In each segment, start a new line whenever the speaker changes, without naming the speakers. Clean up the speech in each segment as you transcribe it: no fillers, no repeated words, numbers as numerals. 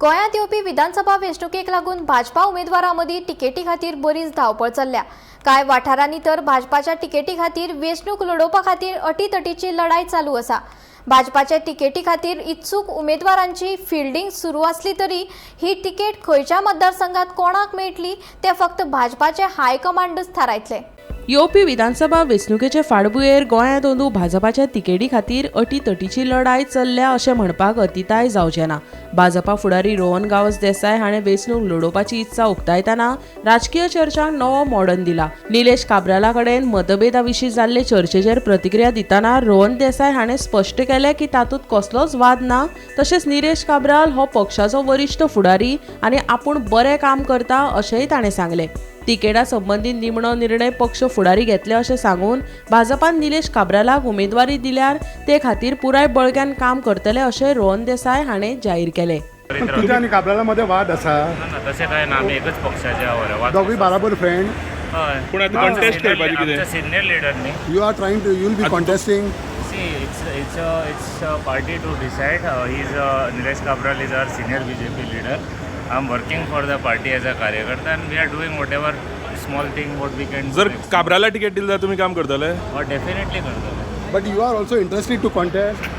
गोंयांत येवपी विधानसभा वेंचणुकेक लागून भाजपा उमेदवारां तिकेटी खातीर बरीच धांवपळ चल्ल्या। कांय वाठारांनी तर भाजपाच्या तिकेटी खातीर वेंचणूक लडोवपा खातीर अटीतटीची लढाई चालू आसा। भाजपाच्या तिकेटी खातीर इत्सूक उमेदवारांची फिल्डिंग सुरू आसली तरी ही तिकेट खंयच्या मतदारसंघात कोणाक मेळटली ते फक्त भाजपाचे हायकमांडच थारायतले।
येवपी विधानसभा वेंचणुकेचे फाटभुंयेर गोंयांत अंदू भाजपाच्या तिकेटी खातीर अटीतटीची लढाई चल्ल्या अशें म्हणपाक अतिताय जावचें ना। भाजपा फुडारी रोहन गांवस देसाय हाणें वेंचणूक लडोवपाची इत्सा उक्तायतना राजकीय चर्चांक नवो मॉडर्न दिला। निलेश काब्राला कडेन मतभेदा विशीं जाल्ले चर्चेचेर प्रतिक्रिया दितना रोहन देसाय हाणें स्पश्ट केलें की तातूंत कसलोच वाद ना। तशेंच निलेश काब्राल हो पक्षाचो वरिश्ठ फुडारी आनी आपूण बरें काम करता अशेंय ताणें सांगलें। तिकेटा संबंधी निमणो निर्णय पक्ष फुडारी घेतले अशें सांगून भाजपान निलेश काब्रालाक उमेदवारी दिल्यार ते खातीर पुराय बळग्यान काम करतले अशें रोहन देसाय हाणें जाहीर केलें।
तुझ्या आणि काब्रालामध्ये वाद असा?
तसे काय ना, आम्ही एकच पक्षाचे आहोत।
दोघी बराबर फ्रेंड?
हय,
पण आता कॉन्टेस्ट करपाची कितें?
आमच्या सिनियर लीडरनी
you are trying to you will be contesting?
See it's a party to decide. He is Nilesh Cabral is our senior BJP leader. I am working for the party as a कार्यकर्ता and we are doing whatever small thing what we can.
जर काब्राला ticket दिली जाल्यार तुम्ही काम करतले?
Definitely करतले।
But you are also interested to contest?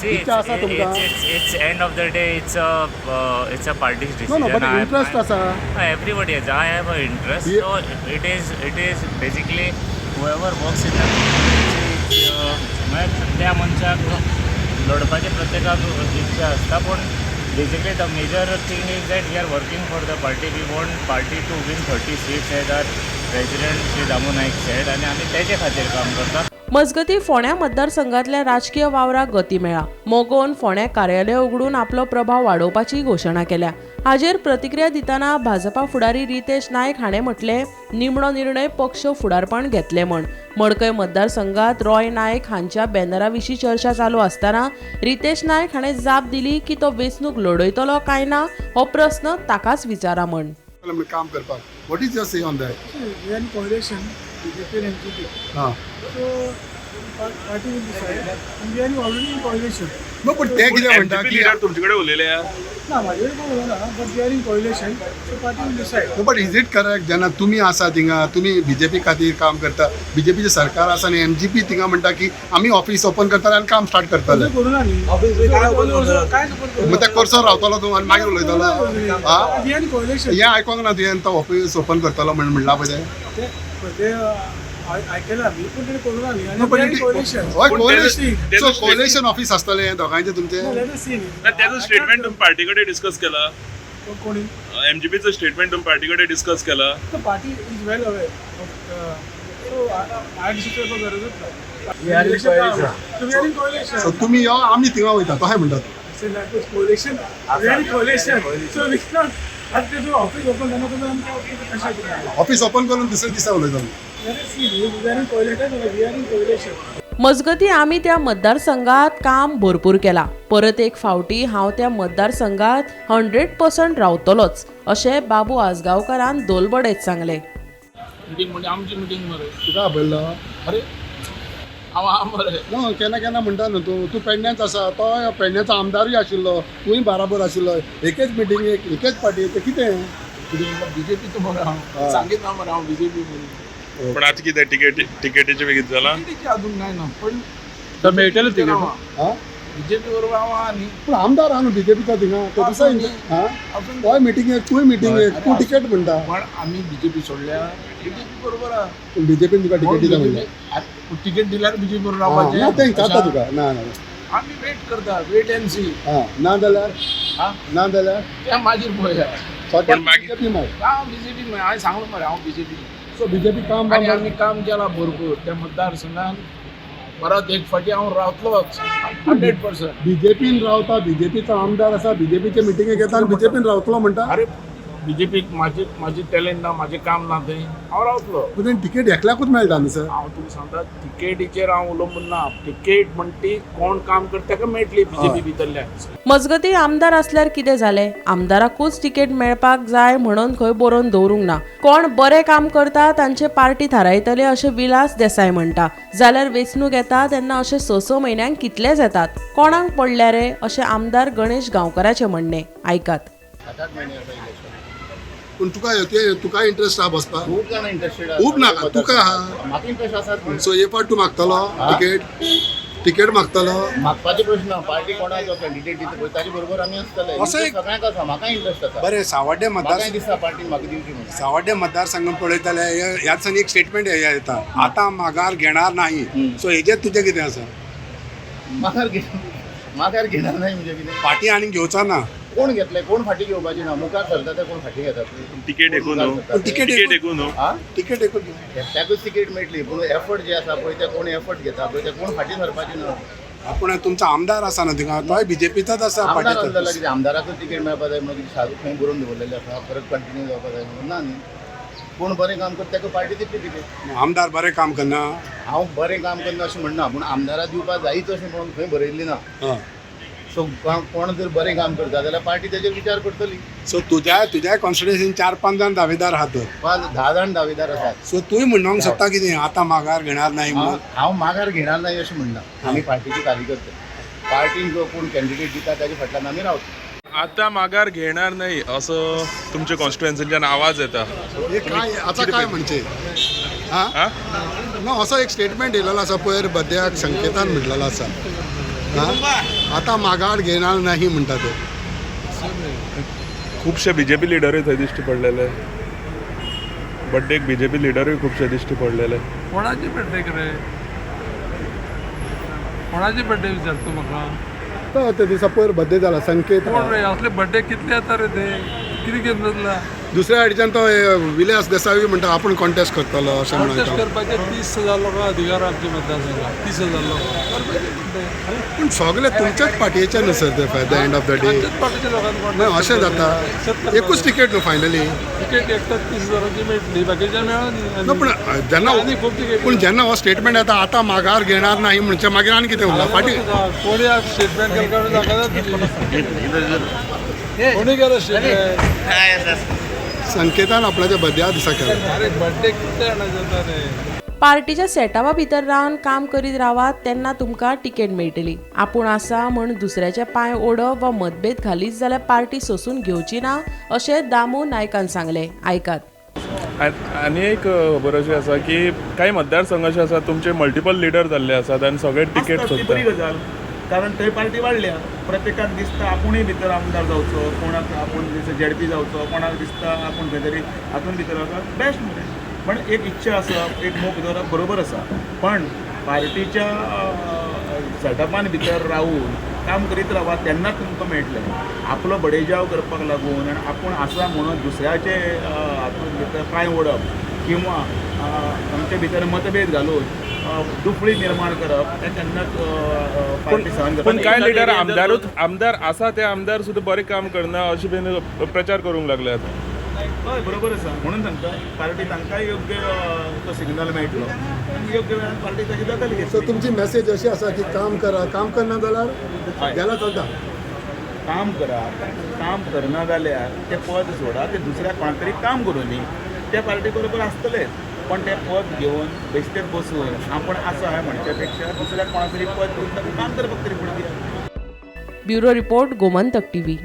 See it's end of the day it's a party's decision.
No but interest असा?
Everybody has. I have an interest. So it is basically whoever works in the त्या मनशाक लढपाचे प्रत्येकाक इच्छा असता, पण basically the major thing is that we are working for the party. We want party to win 30 seats as our president Shri Damu Naik said, आणि आम्ही त्याचे खातीर काम करता।
मजगती फोंड्या मतदारसंघातल्या राजकीय वावराक गती मेळ्ळा। मोगोन फोंड्या कार्यालय उगडून आपलो प्रभाव वाडोवपाची घोशणा केल्या। हाजेर प्रतिक्रिया दितना भाजपा फुडारी रितेश नायक हाणें म्हटलें, निमणो निर्णय पक्ष फुडारपण घेतले म्हण। मडकय मतदारसंघात रॉय नायक हांच्या बॅनरा विशीं चर्चा चालू आसतना रितेश नायक हाणें जाप दिली की तो वेंचणूक लढयतलो काय ना हो प्रस्न ताकाच विचारा म्हण।
काम करपाक what is your say on that?
We are in coalition, BJP and NGP.
हां,
So, party will decide. And we are already in coalition.
No पण ते कितें म्हणटा
MGP
की
लीडर तुमच्याकडे उलयले?
ना, माझ्याकडे कोण उलयना, but we are in coalition. So, party will decide.
No but is it correct जेन्ना तुमी आसा थिंगा, तुमी बीजेपी खातीर काम करता, बीजेपीचे सरकार आसा आनी एमजीपी थिंगा म्हणटा की आमी ऑफिस ओपन करतले आनी काम स्टार्ट करतले।
तसं करू ना न्ही. काय support करू?
मग त्या कोर्सार रावतलो तूं आनी मागीर उलयतलो? हां,
We are in coalition.
हें आयकोंक ना तुवें तो ऑफिस ओपन करतलो म्हणला पळय
ते ऐकलं आम्ही, पण ते करू ना न्ही. आणि we are in coalition.
So coalition office आसतलें दोगांयचें तुमचें?
Let us see.
त्याचं स्टेटमेंट तुम्ही पार्टीकडे डिस्कस केला?
कोणी?
एमजीपीचं स्टेटमेंट तुम्ही पार्टीकडे डिस्कस केला?
The party is well aware of, so I discuss गरजच नाही.
We are in coalition.
We are in coalition.
So तुमी यो आमी थिंगा वयता तो म्हणटात?
So that was coalition. We are in coalition. So we cannot. आता जो ऑफिस ओपन झालं तर आमचं कशा केलं?
ऑफिस ओपन करून दुसऱ्या दिसा उलयतलो?
Let us see. We are in coalition. We are in coalition.
मजगती आमी त्या मतदारसंघात काम भरपूर केला। परत एक फावटी हांव त्या मतदारसंघात 100% रावतलोच अशें बाबू आसगांवकारान दोलबडेच सांगलें।
मीटिंग म्हणजे आमची मीटिंग मरे.
तुका आपयल्लो?
अरे हांव मरे.
नो केन्ना केन्ना म्हणटा न्हू तूं पेडण्याच आसा, तो पेडण्याचो आमदारूय आशिल्लो, तुंय बराबर आशिल्लो, एकेच मिटिंगेक एकेच पार्टीक तें कितें?
बीजेपीचो मरे हांव सांगीत ना मरे हांव बीजेपी म्हणून.
पण आता कितें तिकेटीचे बेगीन जाला?
तिकेटीचे अजून नाही ना, पण मेळटले तिकेट.
हां,
बीजेपी बरोबर हांव आहा न्ही.
पूण आमदार आहा न्हू बीजेपीचो थिंगा, तो दिसा हां तोय मिटिंगेक तुंय मिटिंगेक तूं टिकेट म्हणटा.
पण आम्ही बीजेपी सोडल्या, बीजेपी बरोबर आहा.
पूण बीजेपीन तुका टिकेट दिता म्हणटा?
तिकेट दिल्यार बीजेपी बरोबर
ना
रावपाचें.
तें जाता तुका? ना ना
आम्ही वेट करता, वेट एंड सी.
हां, ना जाल्यार
हां,
ना जाल्यार
त्या मागीर पळया.
स्वता
पण मागीर-
बीजेपी मार.
हांव बीजेपी हांवें सांगलो मरे हांव बीजेपी.
सो बीजेपी काम
आणि आम्ही काम केला भरपूर त्या मतदारसंघात. परत एक फाटी हांव रावतलोच 100%.
बीजेपीन रावता, बीजेपीचो आमदार आसा, बीजेपीचे मिटिंगेक येता आनी बीजेपीन रावतलो म्हणटा?
अरे बीजेपीक माझी टॅलेंट ना माझें काम ना थंय हांव रावतलो.
पूण तिकेट एकल्याकूच मेळटा न्ही सर.
हांव तुमकां सांगता तिकेटीचेर हांव उलोवंक ना. तिकेट म्हणटा ती कोण काम करता ताका मेळटली बीजेपी भितरल्यान.
मजगतीं आमदार असल्यार कितें जालें? आमदाराकूच तिकेट मेळपाक जाय म्हणून खंय बरोवन दवरूंक ना. कोण बरें काम करता तांचे पार्टी थारायतले अशें विलास देसाय म्हणटा. जाल्यार वेंचणूक येता तेन्ना अशें 6 म्हयन्यांक कितलेच येतात. कोणाक पडल्या रे अशें आमदार गणेश गांवकाराचें म्हणणें. आयकात.
पूण तुका इंट्रस्ट आहा बसपाक?
खूब जाणां इंटरेस्टेड
खूब नाका तुका आहा.
म्हाका इंटरेस्ट आसा.
सो हे फावट तूं मागतलो तिकेट मागतलो?
मागपाचे प्रश्न पार्टी कोणाक जो कॅन्डिडेट दिता पळय ताचे बरोबर आमी आसतले.
असो एक-
सगळ्यांक आसा. म्हाका इंटरेस्ट आसा.
बरें सावड्डे
म्हाकाय दिसता पार्टीन म्हाका दिवची म्हणून.
सावड्डे मतदारसंघ पळयताले ह्या दिसांनी एक स्टेटमेंट येता आतां माघार घेणार नाही. सो हेजेर तुजें कितें आसा?
माघार घेणार नाही म्हणजे कितें?
पार्टी आनीक घेवचा ना.
कोण घेतले? कोण फाटी घेवपाची ना. मुखार सरता ते कोण फाटी घेतात.
तिकेट एकू न्हू. तिकेट एकू न्हू.
हा
तिकेट एकूच
त्याकूच तिकेट मेळटली. पूण एफर्ट जे आसा पळय ते कोण एफर्ट घेता पळय ते कोण फाटी सरपाची ना.
आपूण तुमचो आमदार आसा न्हू थिंगा तोय बीजेपीचाच आसा.
आमदार आसलेला कितें आमदाराकूच तिकेट मेळपा जाय म्हणून कितें शाहरूख खंय बरोवन दवरलेलें आसा परत कंटिन्यू जावपा जाय म्हणून ना न्ही. कोण बरें काम करता ताका पार्टी दितली तिकेट.
आमदार बरें काम करना.
हांव बरें काम करना अशें म्हणना. पूण आमदाराक दिवपाक जायच अशें म्हणून खंय बरयल्ली ना.
हय.
सो कोण जर बरें काम करता जाल्यार पार्टी तेजेर विचार करतली.
सो तुज्या कॉन्स्टिट्युएन्सीन 4-5 जाण दावेदार आहात.
10 जाण दावेदार आसात.
सो तुवें म्हणूंक शकता कितें आतां माघार घेणार नाही म्हणून?
हांव माघार घेणार नाही अशें म्हणना. आमी पार्टीची कार्यकर्ते. पार्टीन जो कोण कॅन्डिडेट दिता ताचे फाटल्यान आमी रावता.
आता माघार घेणार नाही असं तुमच्या कॉन्स्टिट्युएन्सीच्यान आवाज येता.
हे काय आता काय म्हणजे
हा?
ना असो एक स्टेटमेंट येयलेलो आसा पयर बद्याक संकेतान म्हटलेलो आसा. आता माघार घेणार नाही म्हणटा ते.
खुबशे बीजेपी लिडरूय थंय दिश्टी पडलेले. बड्डेक बीजेपी लिडरूय खुबशे दिश्टी पडलेले.
कोणाची बड्डे रे? कोणाची बड्डे विचारतो म्हाका?
तो त्या दिसा पयर बड्डे जाला संकेत.
कोण रे असले बड्डे कितले येता रे ते? कितें घेवन बसला?
दुसऱ्या हाडच्यान तो विलास देसाई म्हणटा आपूण कॉन्टेस्ट करतलो अशें
कॉन्टेस्ट
म्हणटा.
करपाचे 30,000 लोकां अधिकार आमच्या मतदारसंघात. 30,000 लोक.
पूण सगळे तुमच्याच पार्टयेचे न्हू सर ते by the end of the day.
आमच्याच पार्टीच्या लोकांनी
ना अशें जाता एकूच तिकेट न्हू फायनली.
तिकेट एकटाच 30,000ची मेळटली बाकीच्या मेळना.
ना पूण जेन्ना
आनी खूब तिकेट.
पूण जेन्ना हो स्टेटमेंट येता आतां माघार घेणार नाही म्हणजे मागीर आनी कितें उरला फाटी.
कोणी स्टेटमेंट केलं काढून कोणी केलं स्टेटमेंट?
संकेतान आपल्याच्या बड्या दिसा केला.
अरे बड्डे कितले जाणां जाता रे?
पार्टीच्या सेटअपा भितर रावन काम करीत रावात तेन्ना तुमकां तिकेट मेळटली. आपूण आसा म्हूण दुसऱ्याचे पांय ओडप वा मतभेद घालीत जाल्यार पार्टी सोंसून घेवची ना अशें दामू नायकान सांगलें. आयकात.
आनी एक खबर अशी आसा की काही मतदारसंघ अशे आसा तुमचे मल्टिपल लिडर जाल्ले आसात आनी सगळे तिकेट
ती बरी
सोदतात.
गजाल. कारण थंय पार्टी वाडल्या. प्रत्येकाक दिसता आपुणूय भितर आमदार जावचो, कोणाक आपूण दिसता जेडपी जावचो, कोणाक दिसता आपूण खंय तरी हातून भितर वचप बेस्ट म्हणून. पण एक इच्छा आसप एक मोग दवरप बरोबर आसा. पण पार्टीच्या सेटअपान भितर रावून काम करीत रावा तेन्ना तुमकां मेळटलें. आपलो बडेजाव करपाक लागून आनी आपूण आसा म्हणून दुसऱ्याचे हातून भितर पांय ओडप किंवा आमचे भितर मतभेद घालून दुफळी निर्माण करप ते केन्नाच पार्टी सहन करता.
पण काय लिडर आमदार आसा ते आमदार सुद्दां बरें काम करना अशें बीन प्रचार करूंक लागल्यात.
हय बरोबर आसा. म्हणून सांगता पार्टी तांकांय योग्य तो सिग्नल मेळटलो आनी योग्य वेळार पार्टी ताची दखल घेतली.
सो तुमची मेसेज अशी आसा की काम करा. काम करना जाल्यार गेला चलता.
काम करा. काम करना जाल्यार ते पद सोडा. ते दुसऱ्या कोणा तरी काम करूं न्ही. त्या पार्टी बरोबर आसतलेच. पण ते पद घेवन बेश्टेच बसून आपण आसा हें म्हणच्या पेक्षा दुसऱ्या कोणा तरी पद घेवन ताका काम करपाक तरी पडटी.
Bureau report Gomantak TV.